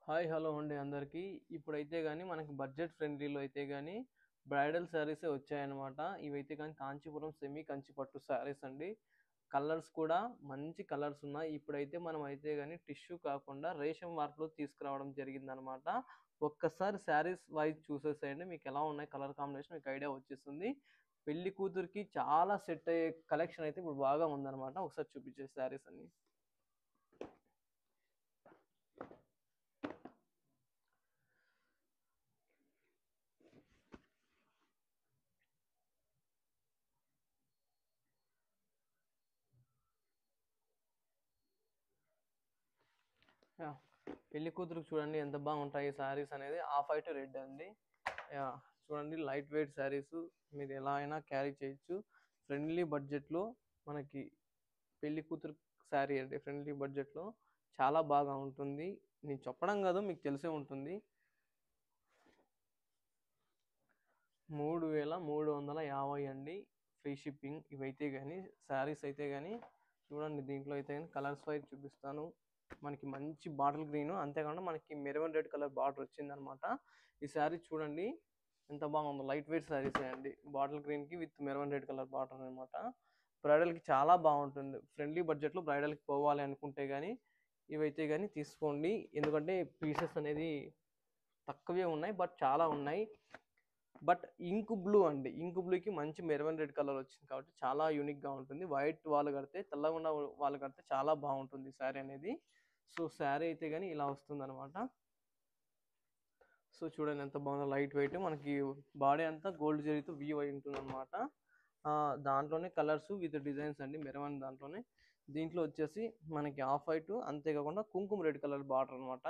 Hi hello అండి అందరికీ. ఇప్పుడైతే గానీ మనకి బడ్జెట్ ఫ్రెండ్లీలో అయితే గానీ బ్రైడల్ శారీసే వచ్చాయన్నమాట. ఇవైతే కానీ కాంచీపురం సెమీ కంచి పట్టు శారీస్ అండి. కలర్స్ కూడా మంచి కలర్స్ ఉన్నాయి. ఇప్పుడైతే మనం అయితే గానీ టిష్యూ కాకుండా రేషం వర్క్‌లో తీసుకురావడం జరిగిందనమాట. ఒక్కసారి శారీస్ వైస్ చూసేసేయండి. మీకు ఎలా ఉన్నాయి కలర్ కాంబినేషన్ మీకు ఐడియా వచ్చేస్తుంది. పెళ్లి కూతురికి చాలా సెట్ అయ్యే కలెక్షన్ అయితే ఇప్పుడు బాగా ఉందన్నమాట. ఒకసారి చూపించే శారీస్ అన్ని. యాహ్! పెళ్లి కూతురికి చూడండి ఎంత బాగుంటాయి శారీస్ అనేది. ఆఫ్ వైట్ రెడ్ అండి. యాహ్! చూడండి లైట్ వెయిట్ శారీస్ మీరు ఎలా అయినా క్యారీ చేయొచ్చు. ఫ్రెండ్లీ బడ్జెట్‌లో మనకి పెళ్లి కూతురు శారీ అండి. ఫ్రెండ్లీ బడ్జెట్‌లో చాలా బాగా ఉంటుంది. నేను చెప్పడం కాదు మీకు తెలిసే ఉంటుంది. 3350 అండి. Free shipping. ఇవైతే గాని శారీస్ అయితే గాని చూడండి దీంట్లో అయితే గాని కలర్స్ వైస్ చూపిస్తాను. మనకి మంచి బాటిల్ గ్రీన్ అంతేకాకుండా మనకి మెరూన్ రెడ్ కలర్ బార్డర్ వచ్చిందనమాట. ఈ శారీ చూడండి ఎంత బాగుందో. లైట్ వెయిట్ శారీసే అండి. బాటిల్ గ్రీన్‌కి with maroon red colour border అనమాట. బ్రైడల్‌కి చాలా బాగుంటుంది. ఫ్రెండ్లీ బడ్జెట్‌లో బ్రైడల్‌కి పోవాలి అనుకుంటే గాని ఇవైతే గాని తీసుకోండి. ఎందుకంటే పీసెస్ అనేది తక్కువే ఉన్నాయి. బట్ చాలా ఉన్నాయి. బట్ ఇంక్ బ్లూ అండి. ఇంక్ బ్లూకి మంచి మెరూన్ రెడ్ కలర్ వచ్చింది కాబట్టి చాలా యూనిక్‌గా ఉంటుంది. వైట్ వాళ్ళు కడితే తెల్లగా ఉన్న వాళ్ళు కడితే చాలా బాగుంటుంది శారీ అనేది. సో, శారీ అయితే గాని ఇలా వస్తుందనమాట. సో, చూడండి ఎంత బాగుందో లైట్ వెయిట్ మనకి బాడీ అంతా గోల్డ్ జరీతో వీవ్ అయి ఉంటుందన్నమాట. దాంట్లోనే కలర్స్ విత్ డిజైన్స్ అండి మెరూన్ దాంట్లోనే. దీంట్లో వచ్చేసి మనకి ఆఫ్ వైట్ అంతేకాకుండా కుంకుమ రెడ్ కలర్ బార్డర్ అనమాట.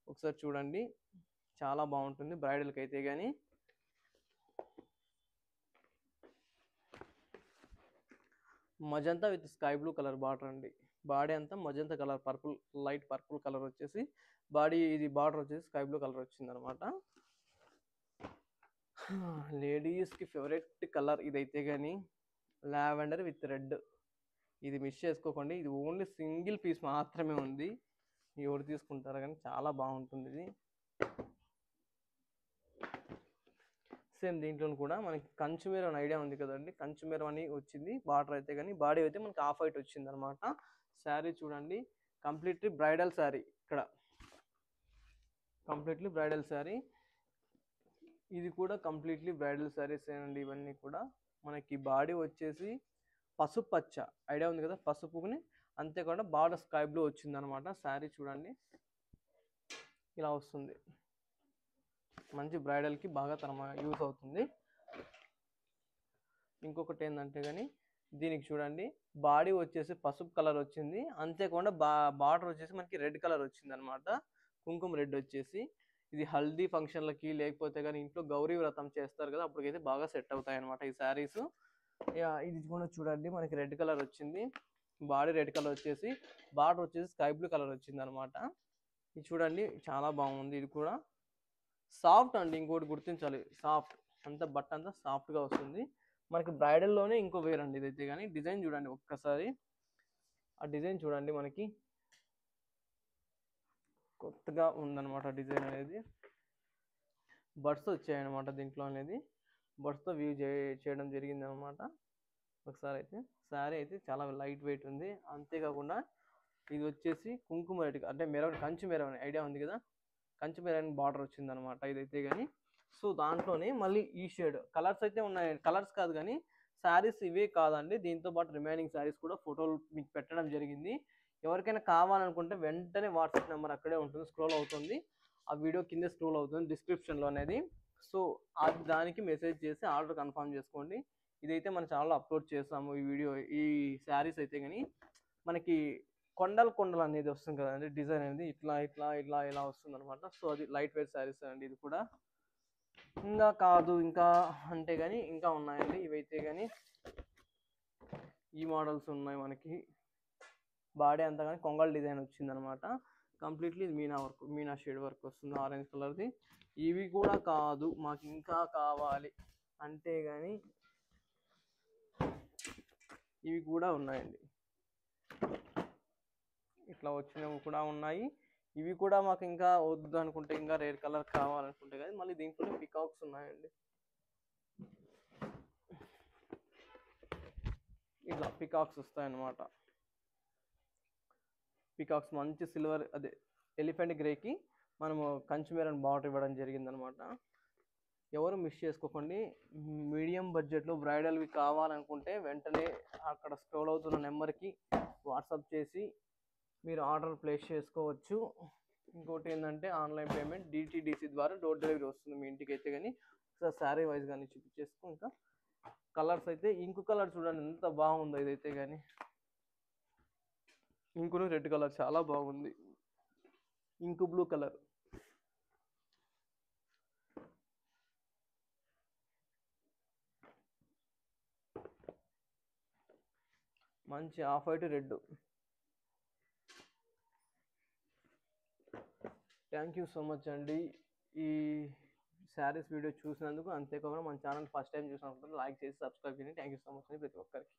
ఒకసారి చూడండి చాలా బాగుంటుంది బ్రైడల్‌కి అయితే గాని. Magenta with sky blue colour border అండి. బాడీ అంతా magenta colour purple light purple colour వచ్చేసి బాడీ ఇది బార్డర్ వచ్చేసి స్కై బ్లూ కలర్ వచ్చిందనమాట. లేడీస్‌కి ఫేవరెట్ కలర్ ఇదైతే గాని లావెండర్ విత్ రెడ్. ఇది మిస్ చేసుకోకండి. ఇది ఓన్లీ సింగిల్ పీస్ మాత్రమే ఉంది. ఎవరు తీసుకుంటారో కానీ చాలా బాగుంటుంది ఇది. సేమ్ దీంట్లోను కూడా మనకి కంచు మెరూన్ ఐడియా ఉంది కదండి. కంచు మెరూన్ అని వచ్చింది బార్డర్ అయితే కానీ బాడీ అయితే మనకి ఆఫ్ వైట్ వచ్చింది అనమాట. శారీ చూడండి కంప్లీట్లీ బ్రైడల్ శారీ. ఇక్కడ కంప్లీట్లీ బ్రైడల్ శారీ. ఇది కూడా కంప్లీట్లీ బ్రైడల్ శారీస్ అండి. ఇవన్నీ కూడా మనకి బాడీ వచ్చేసి పసుపు పచ్చ ఐడియా ఉంది కదా పసుపుని అంతేకాకుండా బార్డర్ స్కై బ్లూ వచ్చింది అనమాట. శారీ చూడండి ఇలా వస్తుంది. మంచి బ్రైడల్కి బాగా యూస్ అవుతుంది. ఇంకొకటి ఏంటంటే కానీ దీనికి చూడండి బాడీ వచ్చేసి పసుపు కలర్ వచ్చింది అంతేకాకుండా బార్డర్ వచ్చేసి మనకి రెడ్ కలర్ వచ్చింది అనమాట. కుంకుమ రెడ్ వచ్చేసి ఇది హల్దీ ఫంక్షన్లకి లేకపోతే కానీ ఇంట్లో గౌరీ వ్రతం చేస్తారు కదా అప్పటికైతే బాగా సెట్ అవుతాయి అనమాట ఈ శారీస్. ఇది కూడా చూడండి మనకి రెడ్ కలర్ వచ్చింది. బాడీ రెడ్ కలర్ వచ్చేసి బార్డర్ వచ్చేసి స్కై బ్లూ కలర్ వచ్చింది అనమాట. ఇది చూడండి చాలా బాగుంది. ఇది కూడా సాఫ్ట్ అండి. ఇంకోటి గుర్తించాలి సాఫ్ట్. అంత బట్ట అంతా సాఫ్ట్గా వస్తుంది. మనకి బ్రైడల్లోనే ఇంకో వేర్ అండి ఇదైతే కానీ. డిజైన్ చూడండి ఒక్కసారి. ఆ డిజైన్ చూడండి మనకి కొత్తగా ఉందన్నమాట డిజైన్ అనేది. బడ్స్ వచ్చాయన్నమాట దీంట్లో అనేది. బడ్స్తో వ్యూ చేయడం జరిగింది అనమాట. ఒకసారి అయితే శారీ అయితే చాలా లైట్ వెయిట్ ఉంది. అంతేకాకుండా ఇది వచ్చేసి కుంకుమ రెడ్ అంటే మెరూన్ కంచి మెరూన్ ఐడియా ఉంది కదా. కంచి మెరూన్ బార్డర్ వచ్చింది అనమాట ఇదైతే కానీ. సో దాంట్లోనే మళ్ళీ ఈ షేడ్ కలర్స్ అయితే ఉన్నాయి. కలర్స్ కాదు కానీ శారీస్ ఇవే కాదండి. దీంతో పాటు రిమైనింగ్ శారీస్ కూడా ఫోటోలు మీకు పెట్టడం జరిగింది. ఎవరికైనా కావాలనుకుంటే వెంటనే వాట్సాప్ నెంబర్ అక్కడే ఉంటుంది స్క్రోల్ అవుతుంది. ఆ వీడియో కింద స్క్రోల్ అవుతుంది డిస్క్రిప్షన్లో అనేది. సో అది దానికి మెసేజ్ చేసి ఆర్డర్ కన్ఫర్మ్ చేసుకోండి. ఇదైతే మన ఛానల్లో అప్లోడ్ చేస్తాము ఈ వీడియో. ఈ శారీస్ అయితే కానీ మనకి కొండలు కొండలు అనేది వస్తుంది కదండి డిజైన్ అనేది ఇట్లా ఇట్లా ఇట్లా ఇలా వస్తుంది అనమాట. సో అది లైట్ వెయిట్ శారీస్ అండి. ఇది కూడా ఇంకా కాదు ఇంకా అంటే కానీ ఇంకా ఉన్నాయండి. ఇవైతే కానీ ఈ మోడల్స్ ఉన్నాయి మనకి. బాడీ అంతా కానీ కొంగల్ డిజైన్ వచ్చింది అనమాట. కంప్లీట్లీ ఇది Meena work Meena shade work వస్తుంది ఆరెంజ్ కలర్ది. ఇవి కూడా కాదు మాకు ఇంకా కావాలి అంటే కానీ ఇవి కూడా ఉన్నాయండి. ఇట్లా వచ్చినవి కూడా ఉన్నాయి. ఇవి కూడా మాకు ఇంకా వద్దు అనుకుంటే, ఇంకా రేర్ కలర్ కావాలనుకుంటే కానీ మళ్ళీ దీంట్లో పికాక్స్ ఉన్నాయండి. ఇట్లా పికాక్స్ వస్తాయన్నమాట. పికాక్స్ మంచి సిల్వర్, అదే ఎలిఫెంట్ గ్రేకి మనము కంచిమేరన్ బార్డర్ ఇవ్వడం జరిగిందనమాట. ఎవరు మిస్ చేసుకోకండి. మీడియం బడ్జెట్లో బ్రైడల్వి కావాలనుకుంటే వెంటనే అక్కడ స్క్రోల్ అవుతున్న నెంబర్కి వాట్సాప్ చేసి మీరు ఆర్డర్ ప్లేస్ చేసుకోవచ్చు. ఇంకోటి ఏంటంటే ఆన్లైన్ పేమెంట్ డిటిడిసి ద్వారా డోర్ డెలివరీ వస్తుంది మీ ఇంటికి అయితే. కానీ ఒకసారి శారీ వైజ్ కానీ చూపించేసుకో. ఇంకా కలర్స్ అయితే ఇంకు కలర్ చూడండి ఎంత బాగుందో ఇదైతే. కానీ ఇంకును రెడ్ కలర్ చాలా బాగుంది. ఇంకు బ్లూ కలర్, మంచి off white red. Thank you so much అండి ఈ శారీస్ వీడియో చూసినందుకు. అంతేకాకుండా మన ఛానల్ ఫస్ట్ టైం చూసినప్పుడు లైక్ చేసి సబ్స్క్రైబ్ చేయండి. థ్యాంక్ యూ సో మచ్ అండి ప్రతి ఒక్కరికి.